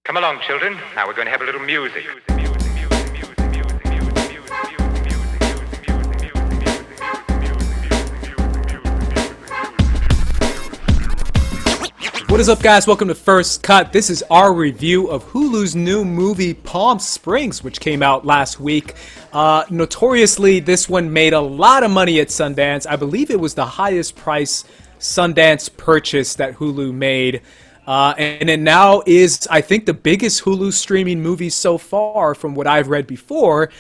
Come along, children. Now we're going to have a little music. What is up, guys? Welcome to First Cut. This is our review of Hulu's new movie Palm Springs, which came out last week. Notoriously, this one made a lot of money at Sundance. I believe it was the highest price Sundance purchase that Hulu made. And it now is, I think, the biggest Hulu streaming movie so far from what I've read before.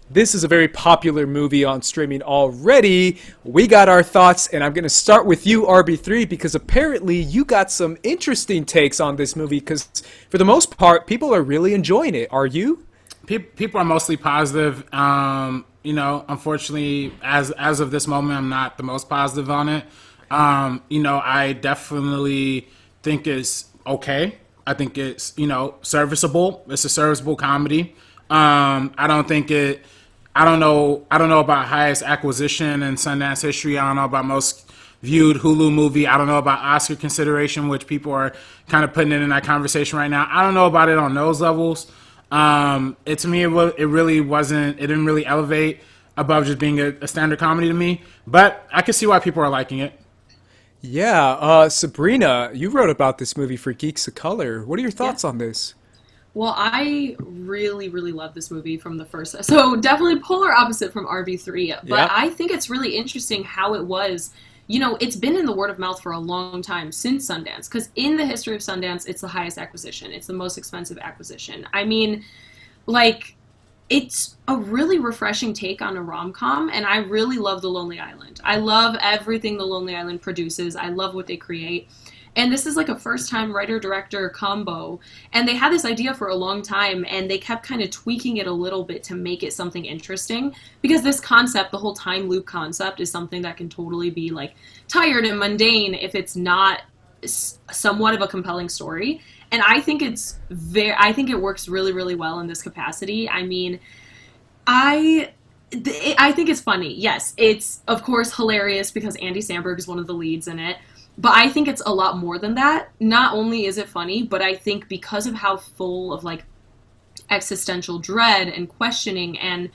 This is a very popular movie on streaming already. We got our thoughts, and I'm going to start with you, RB3, because apparently you got some interesting takes on this movie, because for the most part, people are really enjoying it. Are you? People are mostly positive. Unfortunately, as of this moment, I'm not the most positive on it. I definitely think it's okay. I think it's, serviceable. It's a serviceable comedy. I don't know about highest acquisition in Sundance history. I don't know about most viewed Hulu movie. I don't know about Oscar consideration, which people are kind of putting in that conversation right now. I don't know about it on those levels. To me, it really wasn't. It didn't really elevate above just being a standard comedy to me. But I can see why people are liking it. Yeah, Sabrina, you wrote about this movie for Geeks of Color. What are your thoughts on this? Well, I really, really love this movie from the first. So definitely polar opposite from RB3. But Yeah. I think it's really interesting how it was. It's been in the word of mouth for a long time since Sundance. Because in the history of Sundance, it's the highest acquisition. It's the most expensive acquisition. I mean, it's a really refreshing take on a rom-com. And I really love The Lonely Island. I love everything The Lonely Island produces. I love what they create. And this is like a first-time writer-director combo. And they had this idea for a long time, and they kept kind of tweaking it a little bit to make it something interesting. Because this concept, the whole time loop concept, is something that can totally be, tired and mundane if it's not somewhat of a compelling story. And I think I think it works really, really well in this capacity. I mean, I think it's funny. Yes, it's, of course, hilarious because Andy Samberg is one of the leads in it. But I think it's a lot more than that. Not only is it funny, but I think because of how full of existential dread and questioning and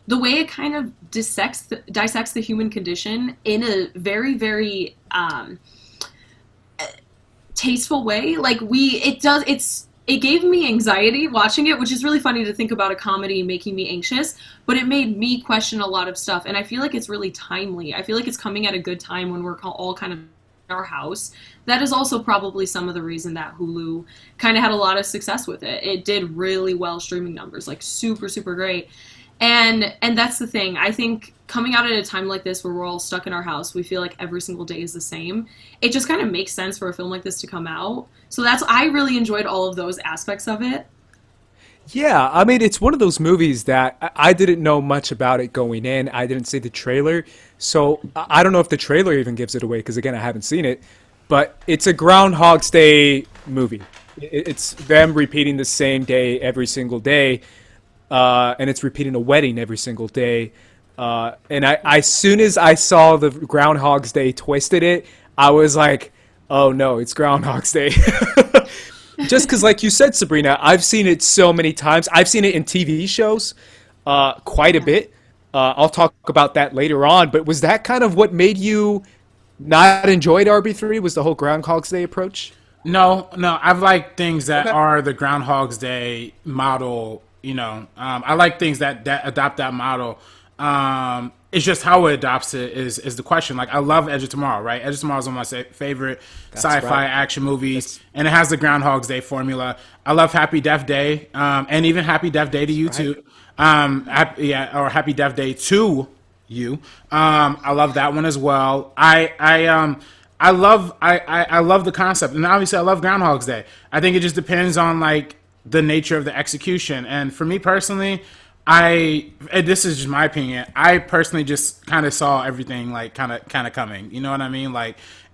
the way it kind of dissects the human condition in a very, very tasteful way. It gave me anxiety watching it, which is really funny to think about a comedy making me anxious, but it made me question a lot of stuff. And I feel like it's really timely. I feel like it's coming at a good time when we're all kind of our house. That is also probably some of the reason that Hulu kind of had a lot of success with it. It did really well streaming numbers, super, super great. And that's the thing. I think coming out at a time like this where we're all stuck in our house, we feel like every single day is the same. It just kind of makes sense for a film like this to come out. So I really enjoyed all of those aspects of it. Yeah, I mean, it's one of those movies that I didn't know much about it going in. I didn't see the trailer, so I don't know if the trailer even gives it away, because, again, I haven't seen it. But it's a Groundhog's Day movie. It's them repeating the same day every single day, and it's repeating a wedding every single day. And as soon as I saw the Groundhog's Day twist in it, I was like, oh, no, it's Groundhog's Day. Just because, like you said, Sabrina, I've seen it so many times. I've seen it in TV shows quite a bit. I'll talk about that later on. But was that kind of what made you not enjoy RB3? Was the whole Groundhog's Day approach? No. I've liked things that are the Groundhog's Day model. I like things that adopt that model. It's just how it adopts it is the question. I love Edge of Tomorrow, right? Edge of Tomorrow is one of my favorite sci-fi action movies, and it has the Groundhog's Day formula. I love Happy Death Day, and even Happy Death Day to you too. Or Happy Death Day to you. I love that one as well. I love the concept, and obviously I love Groundhog's Day. I think it just depends on the nature of the execution, and for me personally, this is just my opinion. I personally just kind of saw everything kind of coming. You know what I mean?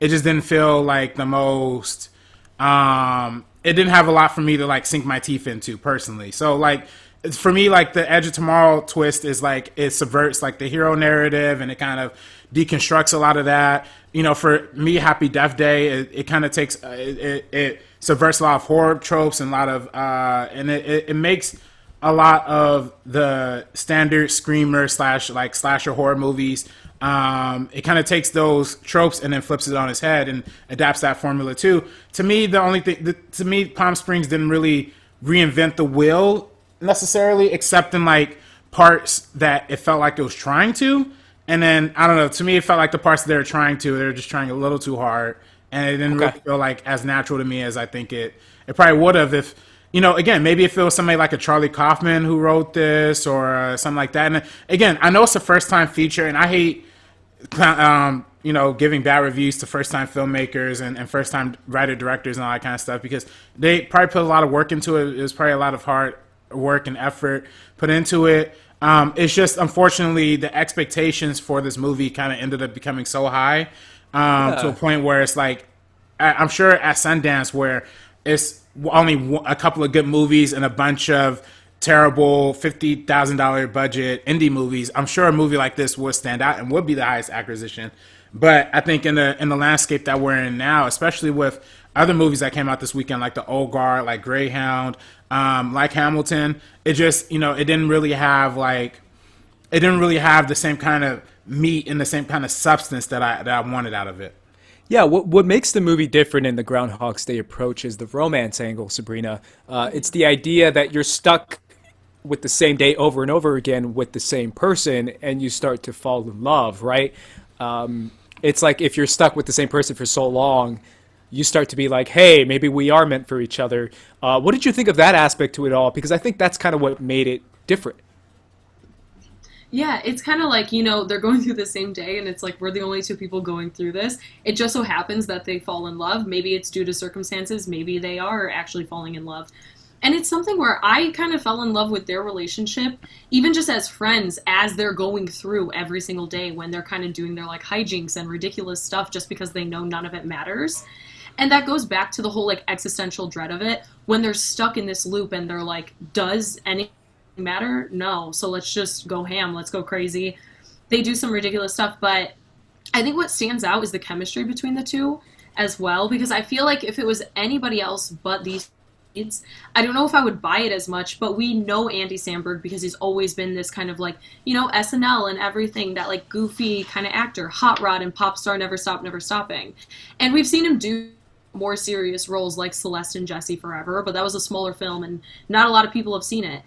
It just didn't feel like the most. It didn't have a lot for me to sink my teeth into personally. So for me, the Edge of Tomorrow twist is it subverts the hero narrative, and it kind of deconstructs a lot of that. You know, for me, Happy Death Day, it kind of takes it subverts a lot of horror tropes and a lot of and it makes a lot of the standard screamer slasher horror movies. It kind of takes those tropes and then flips it on its head and adapts that formula too. To me, the only thing, to me, Palm Springs didn't really reinvent the wheel necessarily, except in like parts that it felt like it was trying to. And then, I don't know, to me, it felt like the parts that they were trying to, they were just trying a little too hard. And it didn't really feel like as natural to me as I think it probably would have if, you know, again, maybe if it was somebody like a Charlie Kaufman who wrote this or something like that. And again, I know it's a first-time feature, and I hate, you know, giving bad reviews to first-time filmmakers and first-time writer-directors and all that kind of stuff because they probably put a lot of work into it. It was probably a lot of hard work and effort put into it. It's just, unfortunately, the expectations for this movie kind of ended up becoming so high to a point where it's like, I'm sure at Sundance where it's only a couple of good movies and a bunch of terrible $50,000 budget indie movies, I'm sure a movie like this would stand out and would be the highest acquisition. But I think in the landscape that we're in now, especially with other movies that came out this weekend, like The Old Guard, like Greyhound, like Hamilton, it just, you know, it didn't really have the same kind of meat and the same kind of substance that I wanted out of it. Yeah, what makes the movie different in the Groundhog's Day approach is the romance angle, Sabrina. It's the idea that you're stuck with the same day over and over again with the same person, and you start to fall in love, right? It's like if you're stuck with the same person for so long, you start to be like, hey, maybe we are meant for each other. What did you think of that aspect to it all? Because I think that's kind of what made it different. Yeah, it's kind of like, you know, they're going through the same day, and it's like we're the only two people going through this. It just so happens that they fall in love. Maybe it's due to circumstances. Maybe they are actually falling in love. And it's something where I kind of fell in love with their relationship, even just as friends, as they're going through every single day when they're kind of doing their, like, hijinks and ridiculous stuff just because they know none of it matters. And that goes back to the whole, like, existential dread of it. When they're stuck in this loop and they're like, does anything matter? No. So let's just go ham. Let's go crazy. They do some ridiculous stuff, but I think what stands out is the chemistry between the two as well, because I feel like if it was anybody else but these kids, I don't know if I would buy it as much, but we know Andy Samberg because he's always been this kind of like, you know, SNL and everything, that like goofy kind of actor, Hot Rod and Pop Star, Never Stop, Never Stopping. And we've seen him do more serious roles like Celeste and Jesse Forever, but that was a smaller film and not a lot of people have seen it.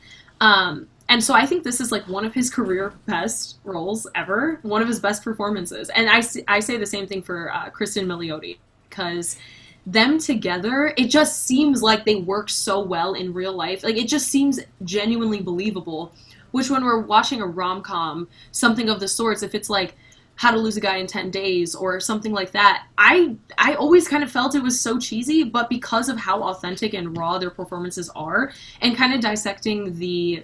And so I think this is like one of his career best roles ever, one of his best performances. And I say the same thing for Cristin Milioti, because them together, it just seems like they work so well in real life. Like, it just seems genuinely believable, which when we're watching a rom-com, something of the sorts, if it's like How to Lose a Guy in 10 Days or something like that, I always kind of felt it was so cheesy, but because of how authentic and raw their performances are, and kind of dissecting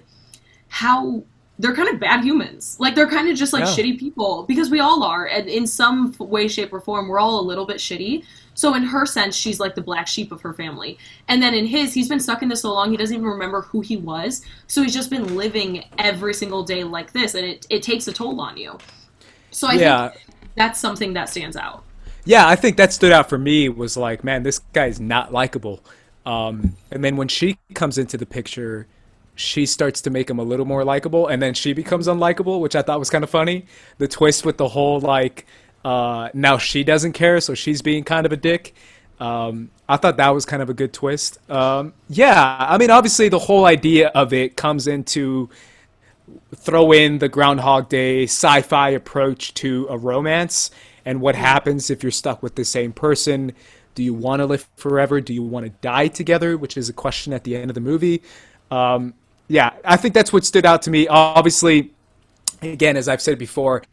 how they're kind of bad humans. Like, they're kind of just like shitty people, because we all are, and in some way, shape, or form, we're all a little bit shitty. So in her sense, she's like the black sheep of her family. And then in his, he's been stuck in this so long, he doesn't even remember who he was. So he's just been living every single day like this, and it takes a toll on you. So I think that's something that stands out. Yeah, I think that stood out for me, was like, man, this guy's not likable. And then when she comes into the picture, she starts to make him a little more likable, and then she becomes unlikable, which I thought was kind of funny. The twist with the whole, like, now she doesn't care, so she's being kind of a dick. I thought that was kind of a good twist. Yeah, I mean, obviously the whole idea of it comes into throw in the Groundhog Day sci-fi approach to a romance, and what happens if you're stuck with the same person. Do you want to live forever? Do you want to die together? Which is a question at the end of the movie. Yeah, I think that's what stood out to me. Obviously, again, as I've said before,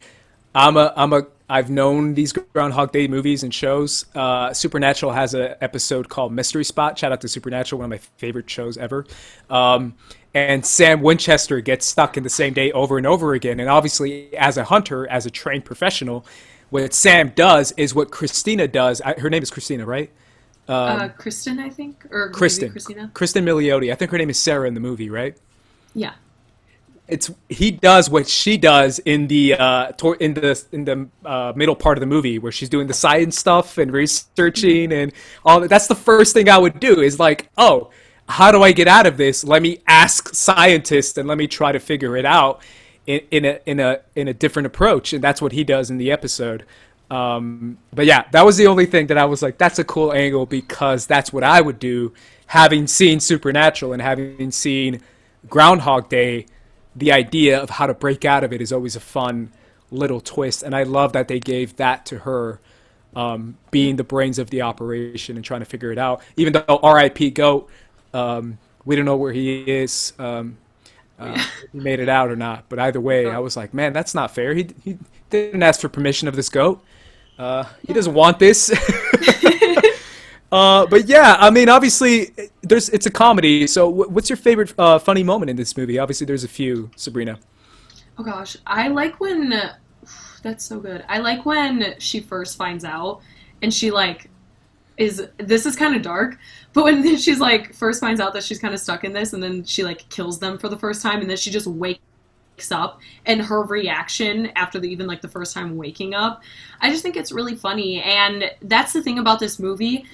I've known these Groundhog Day movies and shows. Supernatural has an episode called Mystery Spot. Shout out to Supernatural, one of my favorite shows ever. And Sam Winchester gets stuck in the same day over and over again. And obviously, as a hunter, as a trained professional, what Sam does is what Christina does. Her name is Christina, right? Cristin, I think, or Cristin. Christina. Cristin Milioti. I think her name is Sarah in the movie, right? Yeah. he does what she does in the middle part of the movie where she's doing the science stuff and researching and all that. That's the first thing I would do is like, oh, how do I get out of this? Let me ask scientists and let me try to figure it out in a different approach, and that's what he does in the episode. But yeah, that was the only thing that I was like, that's a cool angle because that's what I would do, having seen Supernatural and having seen Groundhog Day. The idea of how to break out of it is always a fun little twist, and I love that they gave that to her, being the brains of the operation and trying to figure it out. Even though R.I.P. Goat, we don't know where he is, if he made it out or not. But either way, I was like, man, that's not fair. He didn't ask for permission of this goat. He doesn't want this. But yeah, I mean, obviously, it's a comedy. So, what's your favorite funny moment in this movie? Obviously, there's a few. Sabrina. Oh gosh, I like when that's so good. I like when she first finds out, and she like this is kind of dark, but when she's like first finds out that she's kind of stuck in this, and then she like kills them for the first time, and then she just wakes up, and her reaction after even like the first time waking up, I just think it's really funny. And that's the thing about this movie.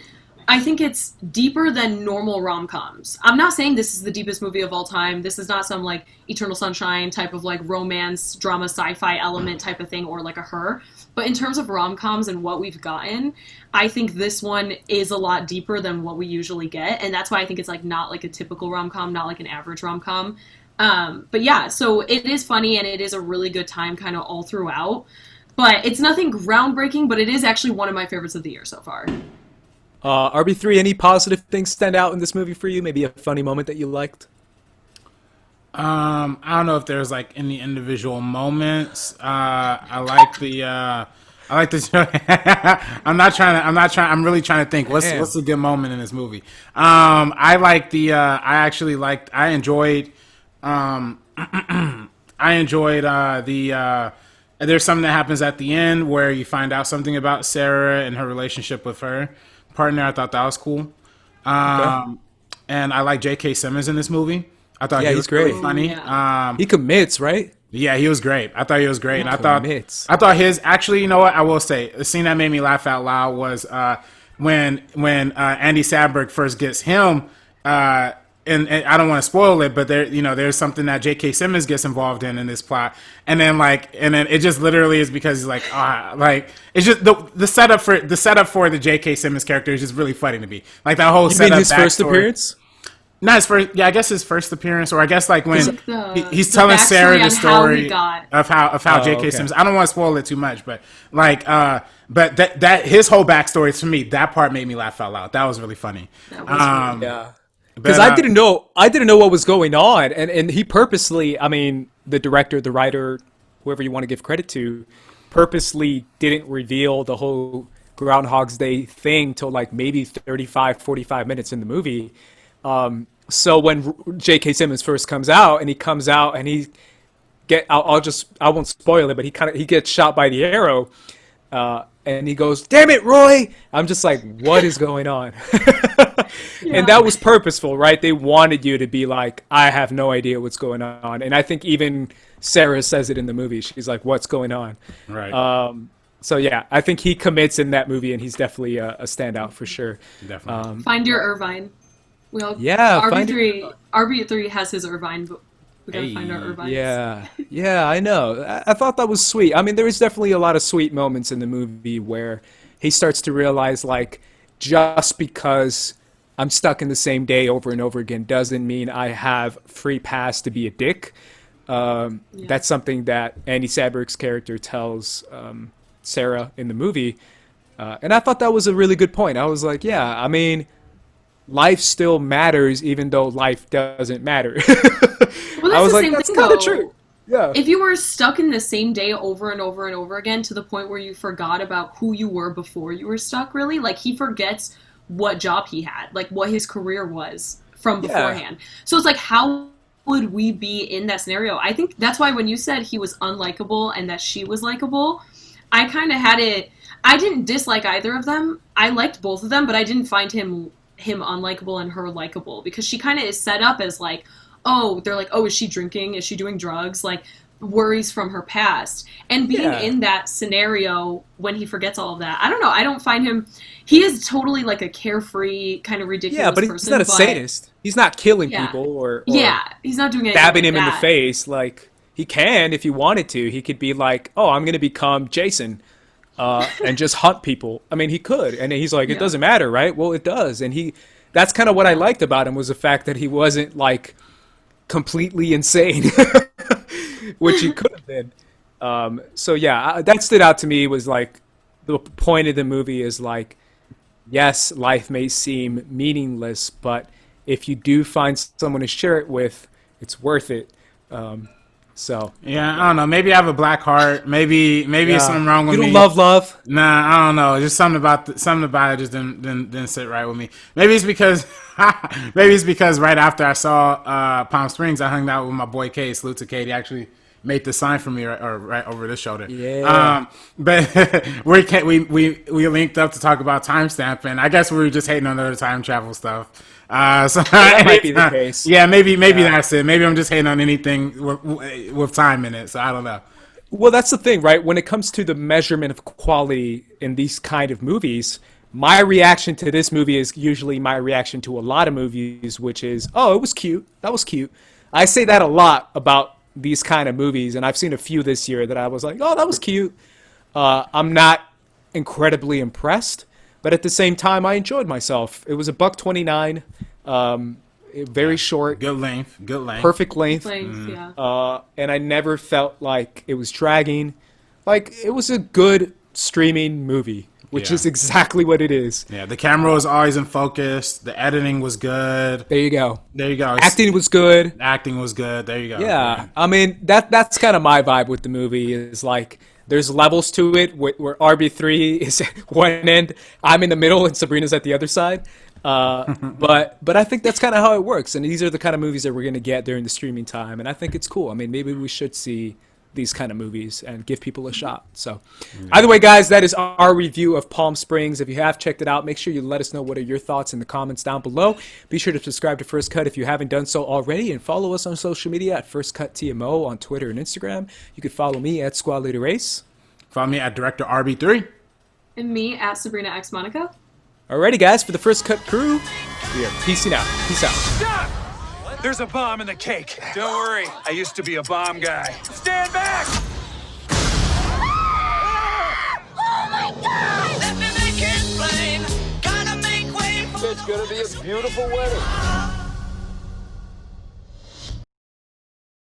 I think it's deeper than normal rom-coms. I'm not saying this is the deepest movie of all time. This is not some like Eternal Sunshine type of like romance, drama, sci-fi element type of thing, or like a Her. But in terms of rom-coms and what we've gotten, I think this one is a lot deeper than what we usually get. And that's why I think it's like not like a typical rom-com, not like an average rom-com. But yeah, so it is funny and it is a really good time kind of all throughout. But it's nothing groundbreaking, but it is actually one of my favorites of the year so far. RB3, any positive things stand out in this movie for you? Maybe a funny moment that you liked? I don't know if there's like any individual moments. I'm really trying to think what's a good moment in this movie. I enjoyed there's something that happens at the end where you find out something about Sarah and her relationship with her partner. I thought that was cool. And I like J.K. Simmons in this movie. I thought he was great. Really funny. Yeah. He commits, right? Yeah, he was great. I thought he was great. And I thought his, actually, you know what? I will say, the scene that made me laugh out loud was when Andy Samberg first gets him, and I don't want to spoil it, but there's something that J.K. Simmons gets involved in this plot, and then it just literally is because he's like, it's just the setup for the J.K. Simmons character is just really funny to me. Like that whole setup. His first appearance? Not his first. Yeah, I guess his first appearance, or I guess like when he's telling Sarah the story of how J.K. Simmons. I don't want to spoil it too much, but but that his whole backstory, to me, that part made me laugh out loud. That was really funny. That was yeah. Because I didn't know what was going on, and he purposely, I mean, the director, the writer, whoever you want to give credit to, purposely didn't reveal the whole Groundhog's Day thing till like maybe 35, 45 minutes in the movie. So when J.K. Simmons first comes out, and he I won't spoil it, but he gets shot by the arrow, and he goes, "Damn it, Roy!" I'm just like, what is going on? Yeah. And that was purposeful, right? They wanted you to be like, I have no idea what's going on. And I think even Sarah says it in the movie. She's like, what's going on? Right. So yeah, I think he commits in that movie, and he's definitely a standout for sure. Definitely. Find your Irvine. RB3 has his Irvine, but we gotta find our Irvines. Yeah, I know. I thought that was sweet. I mean, there is definitely a lot of sweet moments in the movie where he starts to realize, like, just because I'm stuck in the same day over and over again doesn't mean I have free pass to be a dick. That's something that Andy Samberg's character tells Sarah in the movie. And I thought that was a really good point. I was like, yeah, I mean, life still matters even though life doesn't matter. Well, that's the same thing, kind of true. Yeah. If you were stuck in the same day over and over and over again to the point where you forgot about who you were before you were stuck, really, like he forgets what job he had, like what his career was from beforehand. So it's like, how would we be in that scenario? I think that's why when you said he was unlikable and that she was likable, I kind of had it. I didn't dislike either of them. I liked both of them, but I didn't find him unlikable and her likable, because she kind of is set up as like, oh, they're like, oh, is she drinking? Is she doing drugs? Like, worries from her past. And being in that scenario when he forgets all of that, I don't know. I don't find him. He is totally like a carefree, kind of ridiculous person. He's not a sadist. He's not killing people or he's not doing anything stabbing like him in the that. face. Like, he can if he wanted to. He could be like, oh, I'm going to become Jason and just hunt people. I mean, he could. And he's like, it doesn't matter, right? Well, it does. And that's kind of what I liked about him, was the fact that he wasn't like completely insane, which he could have been. So yeah, that stood out to me. Was like, the point of the movie is like, yes, life may seem meaningless, but if you do find someone to share it with, it's worth it. So yeah, I don't know. Maybe I have a black heart. Maybe it's something wrong with me. You don't love? Nah, I don't know. Just something about it just didn't sit right with me. Maybe it's because right after I saw Palm Springs, I hung out with my boy K. Salute to K. He actually made the sign for me right over the shoulder. Yeah. But we linked up to talk about timestamp, and I guess we were just hating on other time travel stuff. So that might be the case. Yeah, maybe that's it. Maybe I'm just hating on anything with time in it. So I don't know. Well, that's the thing, right? When it comes to the measurement of quality in these kind of movies, my reaction to this movie is usually my reaction to a lot of movies, which is, oh, it was cute. That was cute. I say that a lot about these kind of movies, and I've seen a few this year that I was like, oh, that was cute. I'm not incredibly impressed, but at the same time, I enjoyed myself. It was $129, very short. Good length. Perfect length. Yeah. And I never felt like it was dragging. Like, it was a good streaming movie, which is exactly what it is. Yeah, the camera was always in focus. The editing was good. There you go. Acting was good. Acting was good. There you go. Yeah. I mean, that's kind of my vibe with the movie, is like, there's levels to it where RB3 is at one end, I'm in the middle, and Sabrina's at the other side. But I think that's kind of how it works. And these are the kind of movies that we're going to get during the streaming time. And I think it's cool. I mean, maybe we should see these kind of movies and give people a shot. So either way, guys, that is our review of Palm Springs. If you have checked it out, make sure you let us know what are your thoughts in the comments down below. Be sure to subscribe to First Cut if you haven't done so already, and follow us on social media at First Cut TMO on Twitter and Instagram. You can follow me at Squad Leader Race. Follow me at Director RB3. And me at Sabrina X Monica. Alrighty, guys, for the First Cut crew, we are peacing out. Peace out. Stop! There's a bomb in the cake. Don't worry, I used to be a bomb guy. Stand back! Oh my God! Let me make it plain. Gotta make way for. It's gonna be a beautiful wedding.